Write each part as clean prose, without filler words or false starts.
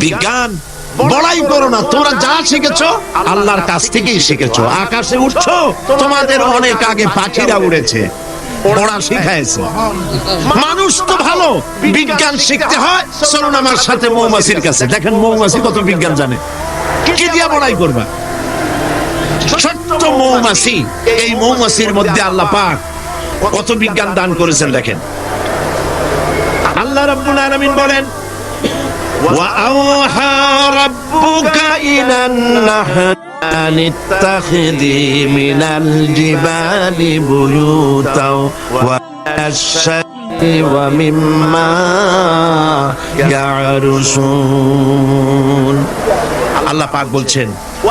বিজ্ঞান বড়াই করো না, তোমরা যা শিখেছো আল্লাহর কাছ থেকেই শিখেছো। আকাশে উঠছো, তোমাদের অনেক আগে পাখিরা উড়েছে, ওরা শিখাইছে। মানুষ তো ভালো, বিজ্ঞান শিখতে হয়। চলুন আমার সাথে মৌমাছির কাছে, দেখেন মৌমাছি কত বিজ্ঞান জানে। কি দিয়া বড়াই করবা? ছোট্ট মৌমাছি, এই মৌমাছির মধ্যে আল্লাহ পাক কত বিজ্ঞান দান করেছেন দেখেন। আল্লাহ রাব্বুল আলামিন বলেন, وَأَوْحَى رَبُّكَ إِلَى النَّحْلِ أَنِ اتَّخِذِي مِنَ الْجِبَالِ بُيُوتًا وَمِنَ الشَّجَرِ وَمِمَّا يَعْرُشُونَ। আল্লাহ পাক বলছেন,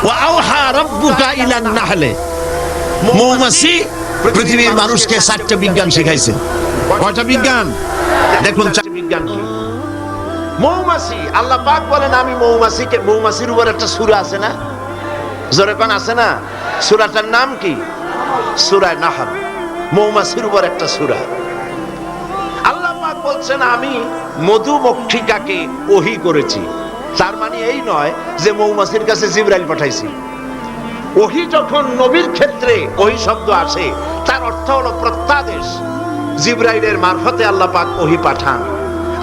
وَأَوْحَى رَبُّكَ إِلَى النَّحْلِ, মৌমাছি পৃথিবীর মানুষকে 7টা বিজ্ঞান শেখাইছে। কয়টা বিজ্ঞান? দেখুন 4টা বিজ্ঞান কি। মৌমাছি, আল্লাহ পাক বলেন আমি মৌমাছিকে, মৌমাছির উপর একটা সূরা আছে না, জোরে কোন আছে না? সূরাটার নাম কি? সূরা নাহল। মৌমাছির উপর একটা সূরা। আল্লাহ পাক বলছেন আমি মধুমক্ষিকাকে ওহী করেছি। তার মানে এই নয় যে মৌমাছির কাছে জিবরাইল পাঠাইছি। ওহী যখন নবীর ক্ষেত্রে ওহী শব্দ আসে, তার অর্থ হলো প্রত্যাদেশ। জিবরাইলের মারফতে আল্লাহ পাক ওহী পাঠান।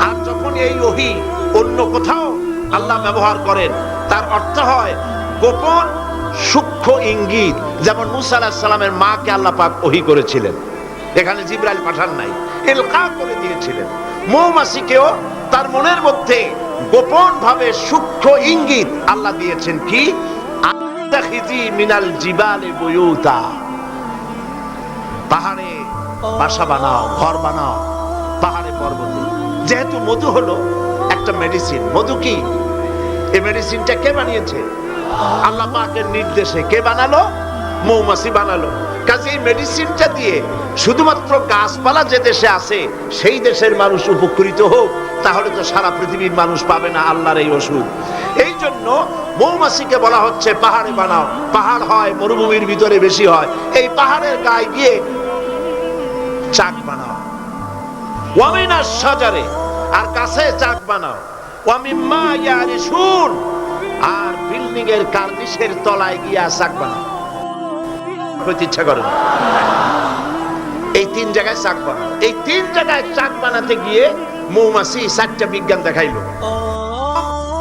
আর যখন এই ওহী অন্য কোথাও আল্লাহ ব্যবহার করেন, তার অর্থ হয় গোপন সূক্ষ্ম ইঙ্গিত। যেমন মুসা আলাইহিস সালামের মাকে আল্লাহ পাক ওহী করেছিলেন, এখানে জিবরাইল পাঠান নাই, ইলকা করে দিয়েছিলেন। মৌমাছিকেও তার মনের মধ্যে গোপন ভাবে সূক্ষ্ম ইঙ্গিত আল্লাহ দিয়েছেন কি, আত্তাখিজি মিনাল জিবালি বুয়ুতা, পাহাড়ে বাসা বানাও, ঘর বানাও, পাহাড়ে পর্বতে। যেহেতু মধু হলো একটা মেডিসিন, মধু কি? এই মেডিসিনটা কে বানিয়েছে? আল্লাহ পাকের নির্দেশে। কে বানালো? মৌমাছি বানালো। কাজে এই মেডিসিনটা দিয়ে শুধুমাত্র গাছপালা যে দেশে আছে সেই দেশের মানুষ উপকৃত হোক, তাহলে তো সারা পৃথিবীর মানুষ পাবে না আল্লাহর এই ওষুধ। এই জন্য মৌমাছিকে বলা হচ্ছে পাহাড়ে বানাও। পাহাড় হয় মরুভূমির ভিতরে বেশি হয়, এই পাহাড়ের গায়ে গিয়ে চাক বানাও। ওয়ামিনা শাজারে, আর গাছে চাক বানাও। ওয়ামিম্মা ইয়ারিশুন, আর বিল্ডিং এর কার্নিশের তলায় গিয়া চাক বানাও। কইতে ইচ্ছা করে না? এই 3 জায়গায় চাক বানাও। এই 3 জায়গায় চাক বানাতে গিয়ে মৌমাছি 7টা বিজ্ঞান দেখাইলো।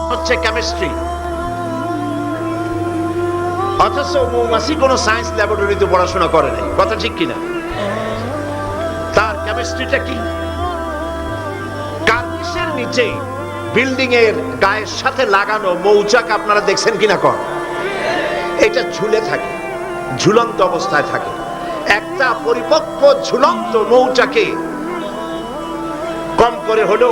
হচ্ছে কেমিস্ট্রি। অথচ মৌমাছি কোনো সায়েন্স ল্যাবরেটরিতে পড়াশোনা করে নাই, কথা ঠিক কিনা? তার কেমিস্ট্রিটা কি? কার্নিশের নিচে বিল্ডিং এর গায়ের সাথে লাগানো মৌচাক আপনারা দেখছেন কিনা? কর, এটা ঝুলে থাকে, ঝুলন্ত অবস্থায় থাকে। একটা পরিপক্ক ঝুলন্ত মৌচাকে কম করে হলো,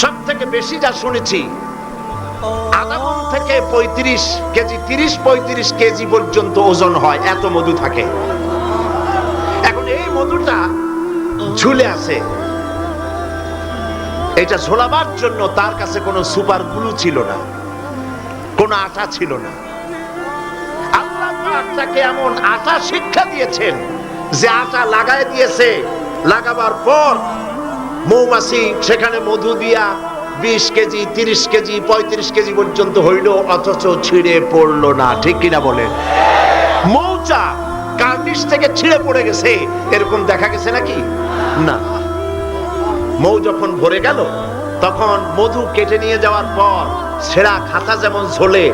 সব থেকে বেশি যা শুনেছি, আধা মণ থেকে 35 কেজি, 30-35 কেজি পর্যন্ত ওজন হয়, এত মধু থাকে। এখন এই মধুটা ঝুলে আছে। এটা ঝোলাবার জন্য তার কাছে কোনো সুপার গ্লু ছিল না, কোনো আটা ছিল না। আল্লাহ পাক তাকে এমন আটা শিক্ষা দিয়েছেন যে আটা লাগায় দিয়েছে, লাগাবার পর মৌমাছি সেখানে মধু দিয়া 20 কেজি, 30 কেজি, 35 কেজি পর্যন্ত হইল, অথচ ছিঁড়ে পড়লো না। ঠিক কিনা বলেন? মৌচাক কার্নিশ থেকে ছিঁড়ে পড়ে গেছে এরকম দেখা গেছে নাকি? না। মৌ যখন ভরে গেল, তখন মধু কেটে নিয়ে যাওয়ার পর ছেঁড়া খাতা যেমন ঝোলে,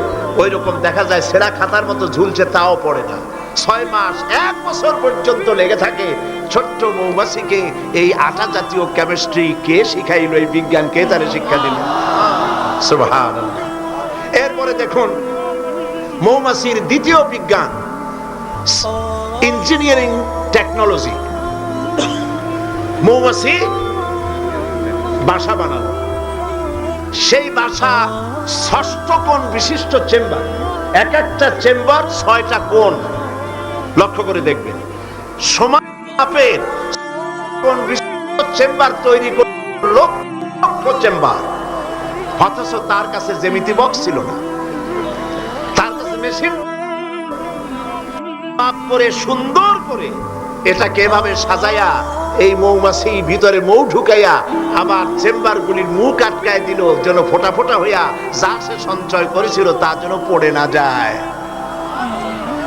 ওই রকম দেখা যায় ছেঁড়া খাতার মতো ঝুলছে, তাও পড়ে না। 6 মাস 1 বছর পর্যন্ত লেগে থাকে। ছোট্ট মৌমাছিকে এই আটা জাতীয় কেমিস্ট্রি কে শিখাইল? এই বিজ্ঞান কে তারে শিক্ষা দিল? সুবহানাল্লাহ। এরপরে দেখুন মৌমাছির দ্বিতীয় বিজ্ঞান, ইঞ্জিনিয়ারিং টেকনোলজি। মৌমাছি বাসা বানালো, সেই বাসা 6টা কোণ বিশিষ্ট চেম্বার, এক একটা চেম্বার 6টা কোণ। লক্ষ্য করে দেখবেন, সমান মাপের কোণ বিশিষ্ট চেম্বার তৈরি করলো, লক্ষ চেম্বার। অথচ তার কাছে জ্যামিতি বক্স ছিল না, তার কাছে মেশিন মাপ করে সুন্দর করে এটাকে এভাবে সাজায়া এই মৌমাছি ভিতরে মৌ ঢুকাইয়া আবার চেম্বারগুলির মুখ আটকায় দিল, যেন ফোটা ফোটা হইয়া যা সে সঞ্চয় করেছিল তা যেন পড়ে না যায়।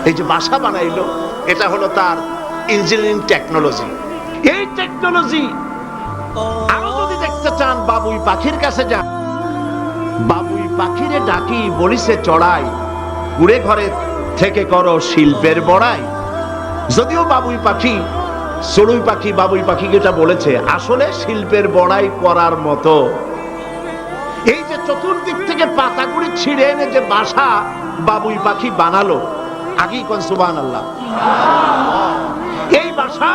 এই যে বাসা বানাইলো, এটা হলো তার ইঞ্জিনিয়ারিং টেকনোলজি। এই টেকনোলজি আরো যদি দেখতে চান, বাবুই পাখির কাছে যান। বাবুই পাখিরে ডাকি, বলিছে চড়াই, কুড়ে ঘরে থেকে করো শিল্পের বড়াই। যদিও বাবুই পাখি, চড়ুই পাখি বাবুই পাখিকে এটা বলেছে, আসলে শিল্পের বড়াই করার মতো। এই যে চতুর্দিক থেকে পাতাগুলি ছিঁড়ে এনে যে বাসা বাবুই পাখি বানালো, আগেই কোন সুবহানাল্লাহ। এই বাসা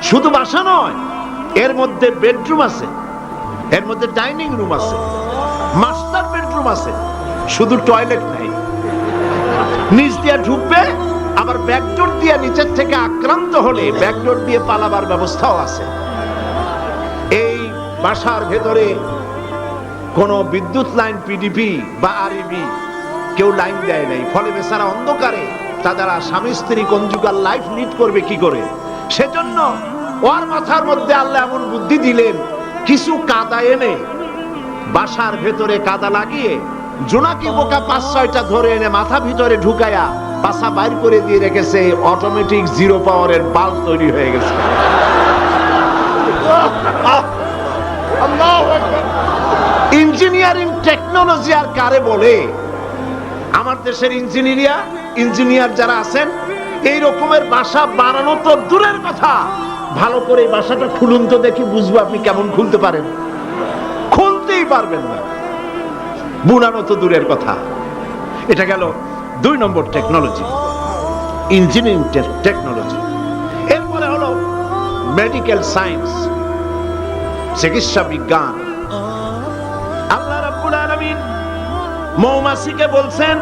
শুধু বাসা নয়, এর মধ্যে বেডরুম আছে, এর মধ্যে ডাইনিং রুম আছে, মাস্টার বেডরুম আছে, শুধু টয়লেট নাই। নিচ দিয়ে ঢুকবে, আবার ব্যাকডোর দিয়ে নিচের থেকে আক্রান্ত হলে ব্যাকডোর দিয়ে পালাবার ব্যবস্থাও আছে। এই বাসার ভেতরে কোনো বিদ্যুৎ লাইন, পিডিপি বা আরইবি কেউ লাইন দেয় নাই, ফলে বেচারা অন্ধকারে তারা স্বামী স্ত্রী কনজুগাল লাইফ লিড করবে কি করে। সেজন্য ওর মাথার মধ্যে আল্লাহ এমন বুদ্ধি দিলেন, কিছু কাদা এনে বাসার ভেতরে কাদা লাগিয়ে জোনাকি বোকা 5-6টা ধরে এনে মাথা ভিতরে ঢুকায়া পাছা বাইর করে দিয়ে রেখেছে। অটোমেটিক জিরো পাওয়ারের বাল্ব তৈরি হয়ে গেছে। ইঞ্জিনিয়ারিং টেকনোলজি আর কারে বলে? আমার দেশের ইঞ্জিনিয়ার যারা আছেন, এই রকমের বাসা বানানো তো দূরের কথা, ভালো করে বাসাটা খুলুন তো দেখি, বুঝবো আপনি কেমন খুলতে পারেন। খুলতেই পারবেন না, বুনানো তো দূরের কথা। এটা গেল 2 নম্বর টেকনোলজি, ইঞ্জিনিয়ারিং টেকনোলজি। এরপরে হলো মেডিকেল সায়েন্স, চিকিৎসা বিজ্ঞান। আল্লাহ রাব্বুল আলামিন মৌমাছিকে বলছেন,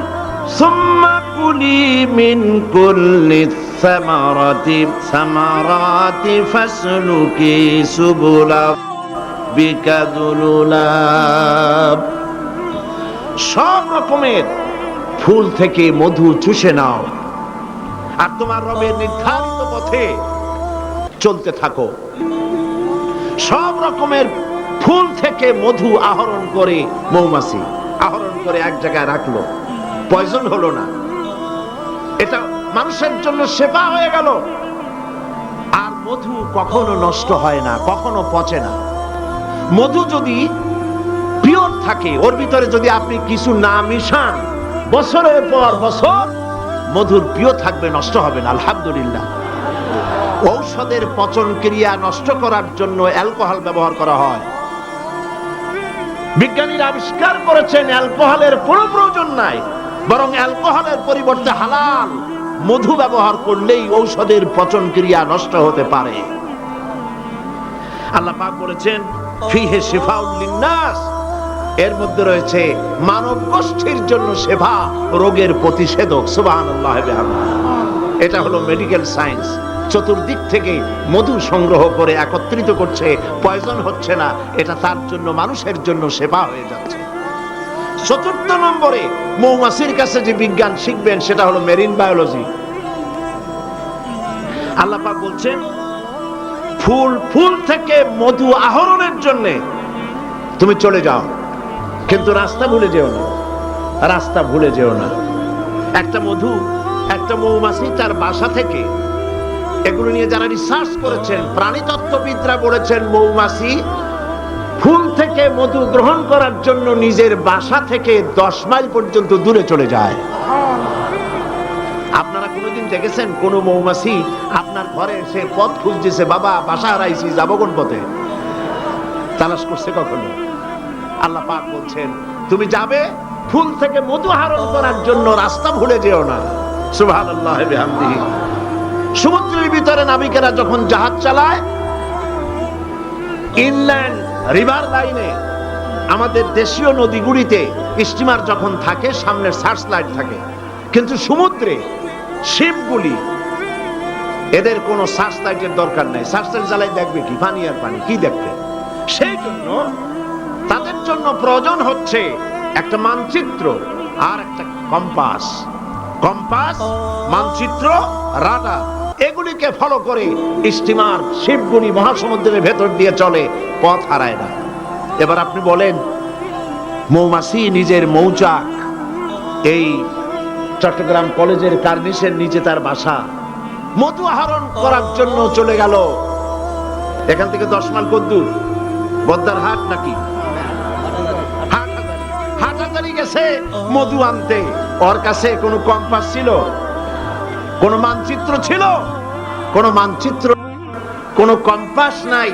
সুম্মা কুলি মিন কুল্লি সামারাতি ফাসলুকি সুবুলা বিকাদুলুলাব। সব রকমের ফুল থেকে মধু চুষে নাও আর তোমার রবের নির্ধারিত পথে চলতে থাকো। সব রকমের ফুল থেকে মধু আহরণ করে মৌমাছি আহরণ করে এক জায়গায় রাখলো, পয়জন হলো না। এটা মানুষের জন্য সেবা হয়ে গেল। আর মধু কখনো নষ্ট হয় না, কখনো পচে না। মধু যদি পিওর থাকে, ওর ভিতরে যদি আপনি কিছু না মিশান, বছরের পর বছর মধুর পিও থাকবে, নষ্ট হবে না। আলহামদুলিল্লাহ। ঔষধের পচন ক্রিয়া নষ্ট করার জন্য অ্যালকোহল ব্যবহার করা হয়। বিজ্ঞানীরা আবিষ্কার করেছেন অ্যালকোহলের কোনো প্রয়োজন নাই, বরং অ্যালকোহলের পরিবর্তে হালাল মধু ব্যবহার করলেই ঔষধের পচন ক্রিয়া নষ্ট হতে পারে। আল্লাহ পাক বলেছেন, ফিহে শিফাউল লিন্নাস, এর মধ্যে রয়েছে মানব গোষ্ঠীর জন্য সেবা, রোগের প্রতিষেধক। সুবহানাল্লাহ। এটা হলো মেডিকেল সায়েন্স। চতুর্দিক থেকে মধু সংগ্রহ করে একত্রিত করছে, পয়জন হচ্ছে না, এটা তার জন্য, মানুষের জন্য সেবা হয়ে যাচ্ছে। 4 নম্বরে মৌমাছির কাছে যে বিজ্ঞান শিখবেন সেটা হলো মেরিন বায়োলজি। আল্লাহ পাক বলছেন, ফুল থেকে মধু আহরণের জন্য তুমি চলে যাও, কিন্তু রাস্তা ভুলে যেও না, রাস্তা ভুলে যেও না। একটা মৌমাছি তার বাসা থেকে, এগুলো নিয়ে যারা রিসার্চ করেছেন, প্রাণীতত্ত্ববিদরা বলেছেন, মৌমাছি ফুল থেকে মধু গ্রহণ করার জন্য নিজের বাসা থেকে 10 মাইল পর্যন্ত দূরে চলে যায়। আপনারা কোনোদিন দেখেছেন কোন মৌমাছি আপনার ঘরে এসে পথ খুঁজতেছে, বাবা বাসা হারাইছি, যাবো কোন পথে? তালাশ করছে কখনো? আল্লাহ পাক বলছেন, তুমি যাবে ফুল থেকে মধু আহরণ করার জন্য, রাস্তা ভুলে যেও না। সুবহানাল্লাহ বিহামদিহি। সমুদ্রের ভিতরে নাবিকেরা যখন জাহাজ চালায়, ইনল্যান্ড রিভার লাইনে, আমাদের দেশীয় নদীগুলিতে স্টিমার যখন থাকে, সামনে সার্চ লাইট থাকে, কিন্তু সমুদ্রে শিপগুলি, এদের কোনো সার্চ লাইটের দরকার নাই। সার্চ লাইট জ্বালাই দেখবে কি? পানি আর পানি, কি দেখবে? সেই জন্য তাদের জন্য প্রয়োজন হচ্ছে একটা মানচিত্র আর একটা কম্পাস। মানচিত্র, রাডার, এগুলি ওগুলিকে ফলো করে স্টিমার শিবগুনি মহাসমুদ্রের ভেতর দিয়ে চলে, পথ হারায় না। এবার আপনি বলেন, মৌমাছি নিজের মৌচাক, এই চট্টগ্রাম কলেজের কার্নিসের নিচে তার বাসা, মধু আহরণ করার জন্য চলে গেল। এখান থেকে 10 মাইল কদ্দূর? বদ্দার হাট নাকি হাটাজারি গেছে মধু আনতে। ওর কাছে কোনো কম্পাস ছিল? কোন মানচিত্র ছিল? কোন মানচিত্র, কোন কম্পাস নাই।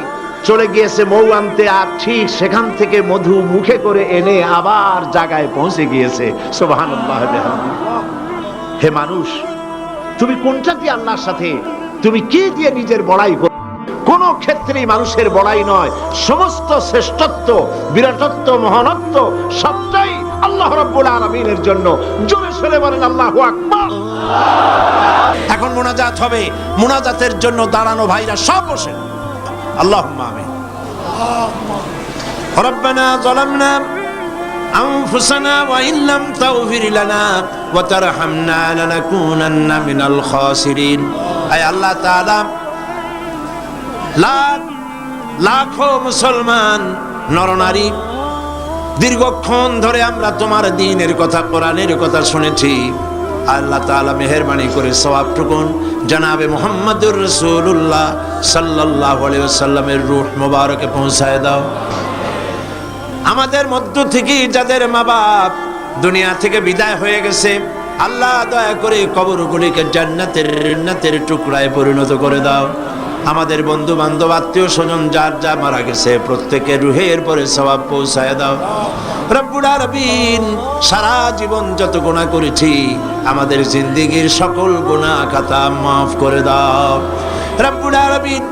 চলে গিয়েছে মৌ আনতে, আর ঠিক সেখান থেকে মধু মুখে করে এনে আবার জায়গায় পৌঁছে গিয়েছে। সুবহানাল্লাহ। হে মানুষ, তুমি কোনটা দিয়ে আল্লাহর সাথে, তুমি কি দিয়ে নিজের বড়াই করো? কোন ক্ষেত্রেই মানুষের বড়াই নয়, সমস্ত শ্রেষ্ঠত্ব, বিরাটত্ব, মহানত্ব সবটাই আল্লাহ রাব্বুল আলামিনের জন্য। জোরে সরে বলেন আল্লাহু আকবার। এখন মুনাজাত হবে, মুনাজাতের জন্য দাঁড়ানো ভাইরা সব বসেন। আল্লাহুম্মা আমিন। রব্বানা যালামনা আনফুসানা ওয়া ইন লাম তাগফির লানা ওয়া তারহামনা লানাকুনান্না মিনাল খাসিরিন। আয় আল্লাহ তাআলা, লাখ লাখো মুসলমান নরনারী দীর্ঘক্ষণ ধরে আমরা তোমার দ্বীনের কথা, কোরআনের কথা শুনেছি। আল্লাহ তাআলা মেহেরবানি করে সওয়াবটুকুন জনাবে মুহাম্মদুর রাসূলুল্লাহ সাল্লাল্লাহু আলাইহি ওয়াসাল্লামের রূহ মুবারকে পৌঁছায় দাও। আমাদের মধ্য থেকে যাদের মা বাপ দুনিয়া থেকে বিদায় হয়ে গেছে, আল্লাহ দয়া করে কবরগুলিকে জান্নাতের টুকরায় পরিণত করে দাও। আমাদের বন্ধু বান্ধব, আত্মীয় স্বজন যার যা মারা গেছে, প্রত্যেকের রুহের পরে সওয়াব পৌঁছায় দাও। রব্বুল আলামিন, সারা জীবন যত গুনাহ করেছি, আমাদের জিন্দেগীর সকল গুনাহ খাতা মাফ করে দাও। রব্বুল আলামিন,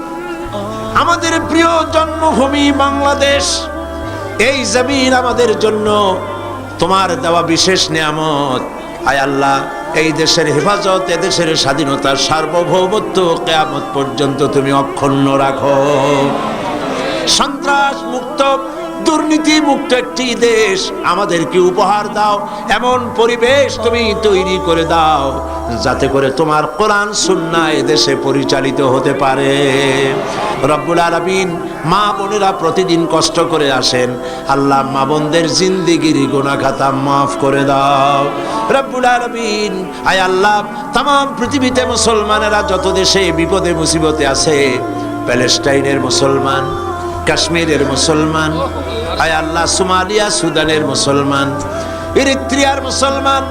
আমাদের প্রিয় জন্মভূমি বাংলাদেশ, এই জমিন আমাদের জন্য তোমার দেওয়া বিশেষ নিয়ামত। আয় আল্লাহ, এই দেশের হেফাজত, এ দেশের স্বাধীনতার সার্বভৌমত্ব কিয়ামত পর্যন্ত তুমি অক্ষুণ্ণ রাখো। সন্ত্রাস মুক্ত, দুর্নীতি মুক্ত একটি দেশ আমাদেরকে উপহার দাও। এমন পরিবেশ তুমি তৈরি করে দাও যাতে করে তোমার কোরআন সুন্নাহ এ দেশে পরিচালিত হতে পারে। রব্বুল আলামিন, মা বোনেরা প্রতিদিন কষ্ট করে আসেন, আল্লাহ মা বোনদের জিন্দেগির গুনাহ খাতা মাফ করে দাও। রব্বুল আলামিন, আয় আল্লাহ, तमाम পৃথিবীতে মুসলমানেরা যত দেশে বিপদে মুসিবতে আছে, প্যালেস্টাইনের মুসলমান, কাশ্মীরের মুসলমান, আয় আল্লাহ, সোমালিয়া সুদানের মুসলমান, ইরিত্রিয়ার মুসলমান,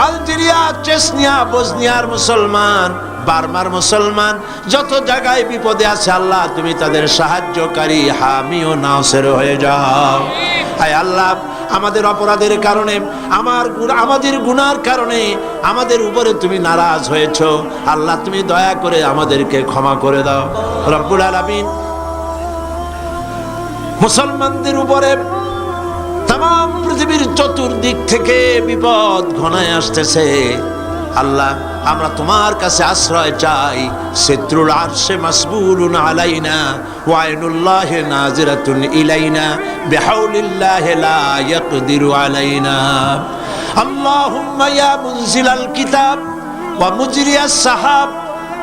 আলজেরিয়া, চেচনিয়া, বসনিয়ার মুসলমান, বার্মার মুসলমান, যত জায়গায় বিপদে আছে আল্লাহ তুমি তাদের সাহায্যকারী, হামি ও নাসির হয়ে যাও। আয় আল্লাহ, আমাদের অপরাধের কারণে, আমাদের গুনার কারণে আমাদের উপরে তুমি নারাজ হয়েছো, আল্লাহ তুমি দয়া করে আমাদেরকে ক্ষমা করে দাও। রব্বুল আলামিন, মুসলমানদের উপরে तमाम পৃথিবীর চতুর্দিক থেকে বিপদ ঘনায় আসতেছে, আল্লাহ আমরা তোমার কাছে আশ্রয় চাই। সিত্রুল আরশে মাসবুলুন আলাইনা ওয়া আইনুল্লাহি নাজিরাতুন ইলাইনা বিহাউলিল্লাহি লা ইয়াকদিরু আলাইনা। আল্লাহুম্মা ইয়া মুনজিলাল কিতাব ওয়া মুজরিয়াস সাহাব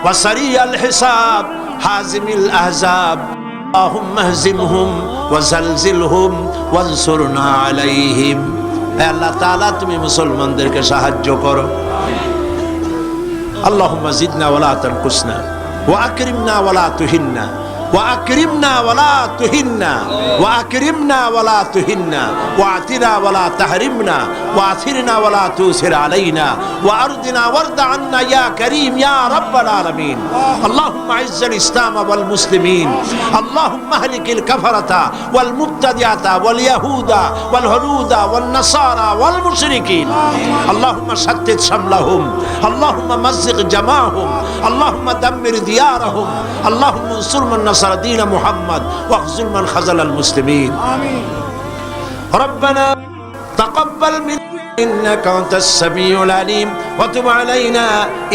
ওয়া সারিয়াল হিসাব হাজিমিল আহজাব, আল্লাহুম্মা হজিমহুম ওয়া জালজিলহুম ওয়ানসুরনা আলাইহিম। হে আল্লাহ তাআলা, তুমি মুসলমানদেরকে সাহায্য করো। আল্লাহুম্মা জিদনা ওয়া লা তানকুসনা ওয়া আকরিমনা ওয়া লা তুহিন্না ওয়া আকরিমনা ওয়া লা তুহিন্না ওয়া আকরিমনা ওয়া লা তুহিন্না ওয়া আতিনা ওয়া লা তাহরিমনা ওয়া আথিরনা ওয়া লা তুসির আলাইনা ওয়া আরদিনা ওয়ারদা আন্না ইয়া কারীম ইয়া রাব্বাল আলামিন। আল্লাহুম্মা আইজ্জাল ইসলাম ওয়াল মুসলিমিন, আল্লাহুম্মা আহলিকিল কাফারাতা ওয়াল মুবতাদিআতা ওয়াল ইয়াহুদা ওয়াল হুনুদা ওয়ান নাসারা ওয়াল মুশরিকিন। আল্লাহুম্মা শাত্তিত শামলাহুম, আল্লাহুম্মা মাযজিক জামাআহুম, আল্লাহুম্মা দাম্মির দিয়ারাহুম, আল্লাহুম্মা আনসুর মান নাসারা দীন মুহাম্মদ ওয়াখযুল মান খাযালাল মুসলিমিন। আমিন। রব্বানা তাকাব্বাল মিন্না إنك أنت السميع العليم وتب علينا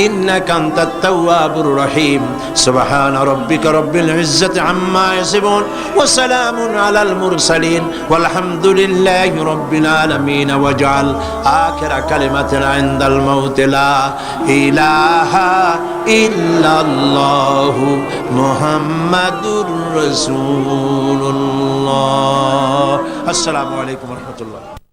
إنك أنت التواب الرحيم سبحان ربك رب العزة عما يصفون وسلام على المرسلين والحمد لله رب العالمين واجعل آخر كلمة عند الموت لا إله إلا الله محمد رسول الله. السلام عليكم ورحمة الله.